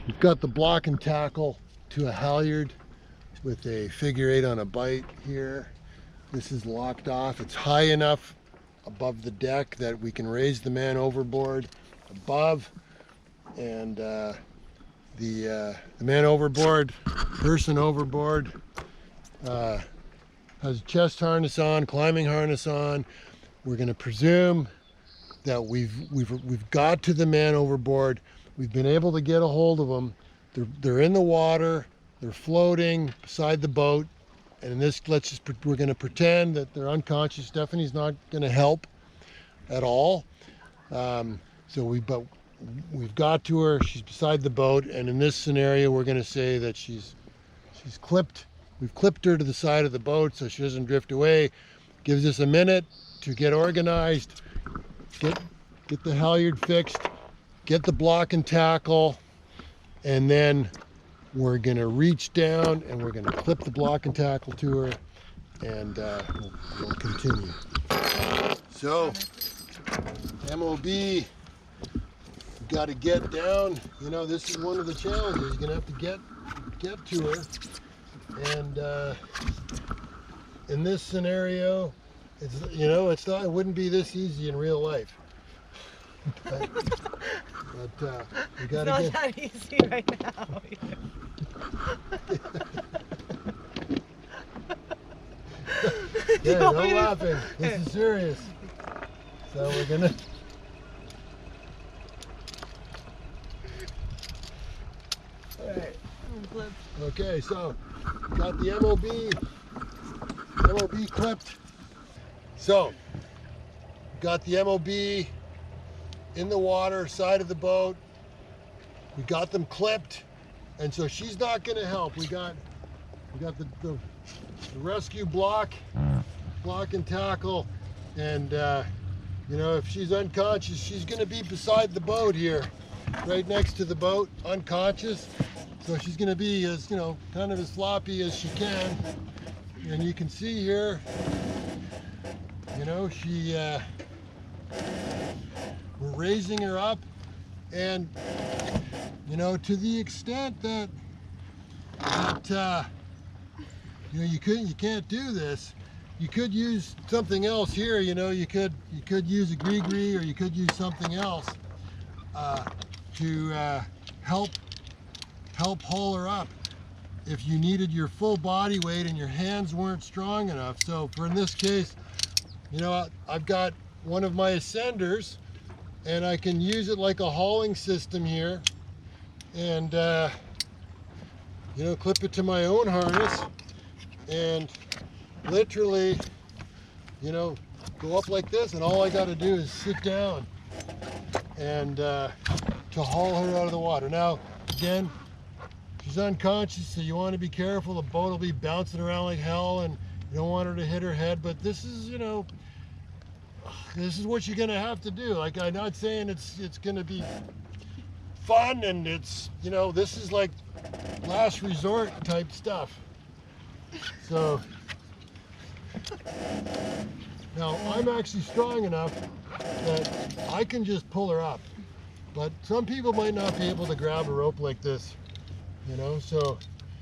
We've got the block and tackle to a halyard with a figure 8 on a bite here. This is locked off. It's high enough above the deck that we can raise the man overboard above, and the man overboard, person overboard, has a chest harness on, climbing harness on. We're going to presume that we've got to the man overboard. We've been able to get a hold of them. They're in the water. They're floating beside the boat. And in this, we're going to pretend that they're unconscious. Stephanie's not going to help at all. So we've got to her. She's beside the boat. And in this scenario, we're going to say that she's clipped. We've clipped her to the side of the boat so she doesn't drift away. Gives us a minute to get organized, get the halyard fixed, get the block and tackle, and then we're going to reach down and we're going to clip the block and tackle to her, and we'll continue. So, MOB, you've got to get down. You know, this is one of the challenges. You're going to have to get to her. And in this scenario, it wouldn't be this easy in real life. But we got to get. It's not that easy right now. Yeah, no laughing. This is serious. So we're gonna. All right. Okay, so got the MOB clipped. So got the MOB in the water, side of the boat. We got them clipped, and so she's not going to help. We got the rescue block and tackle, and if she's unconscious, she's going to be beside the boat here, right next to the boat, unconscious. So she's going to be as kind of as floppy as she can, and you can see here, we're raising her up, and to the extent that you can't do this. You could use something else here. You could use a gree-gree, or you could use something else to help haul her up if you needed your full body weight and your hands weren't strong enough. So in this case, I've got one of my ascenders, and I can use it like a hauling system here, and clip it to my own harness, and literally go up like this, and all I got to do is sit down and to haul her out of the water. Now again, she's unconscious, so you want to be careful. The boat will be bouncing around like hell, and you don't want her to hit her head, but this is this is what you're gonna have to do. Like, I'm not saying it's gonna be fun, and it's this is like last resort type stuff. So now I'm actually strong enough that I can just pull her up, but some people might not be able to grab a rope like this, so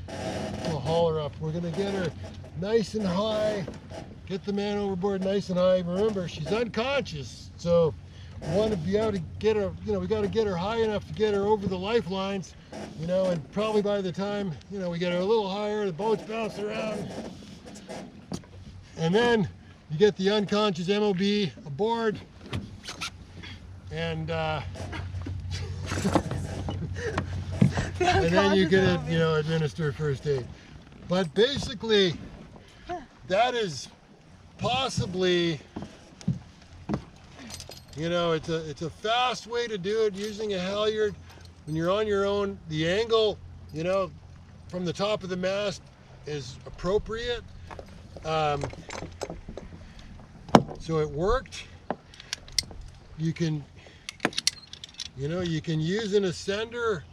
we'll haul her up. We're gonna get her nice and high, get the man overboard nice and high. Remember, she's unconscious, so we want to be able to get her, we got to get her high enough to get her over the lifelines, and probably by the time, we get her a little higher, the boat's bouncing around, and then you get the unconscious MOB aboard, and and then you can, administer first aid. But basically, that is possibly, it's a fast way to do it using a halyard when you're on your own. The angle, from the top of the mast is appropriate. So it worked. You can use an ascender,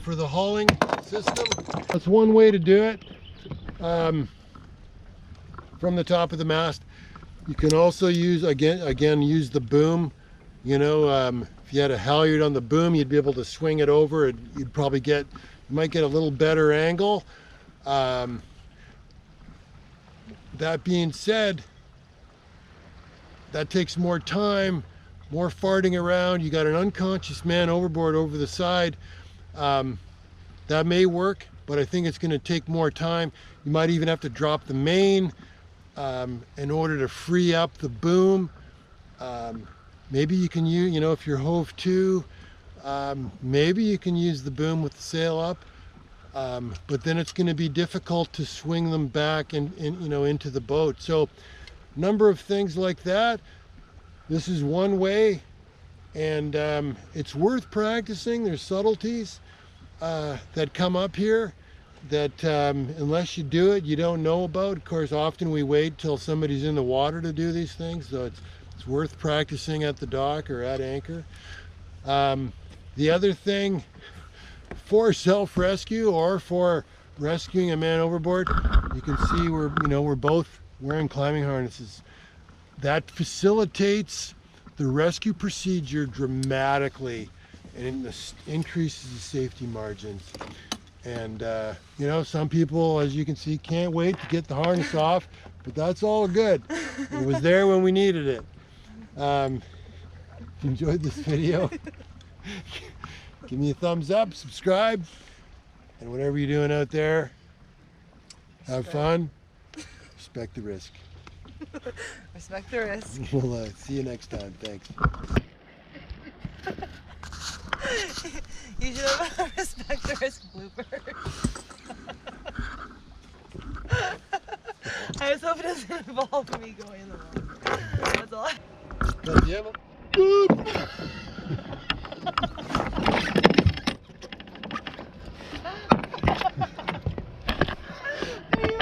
for the hauling system. That's one way to do it. From the top of the mast. You can also use, again, use the boom, If you had a halyard on the boom, you'd be able to swing it over, and you'd probably you might get a little better angle. That being said, that takes more time, more farting around. You got an unconscious man overboard over the side. That may work, but I think it's going to take more time. You might even have to drop the main in order to free up the boom. Maybe you can use, if you're hove to, maybe you can use the boom with the sail up. But then it's going to be difficult to swing them back into the boat. So number of things like that. This is one way, and it's worth practicing. There's subtleties that come up here that unless you do it, you don't know about. Of course, often we wait till somebody's in the water to do these things, so it's worth practicing at the dock or at anchor. The other thing, for self-rescue or for rescuing a man overboard, you can see we're both wearing climbing harnesses. That facilitates the rescue procedure dramatically, and it increases the safety margins. And some people, as you can see, can't wait to get the harness off, but that's all good. It was there when we needed it. If you enjoyed this video, give me a thumbs up, subscribe, and whatever you're doing out there, have fun, respect the risk. Respect the risk. We'll see you next time. Thanks. You should have a respect the risk blooper.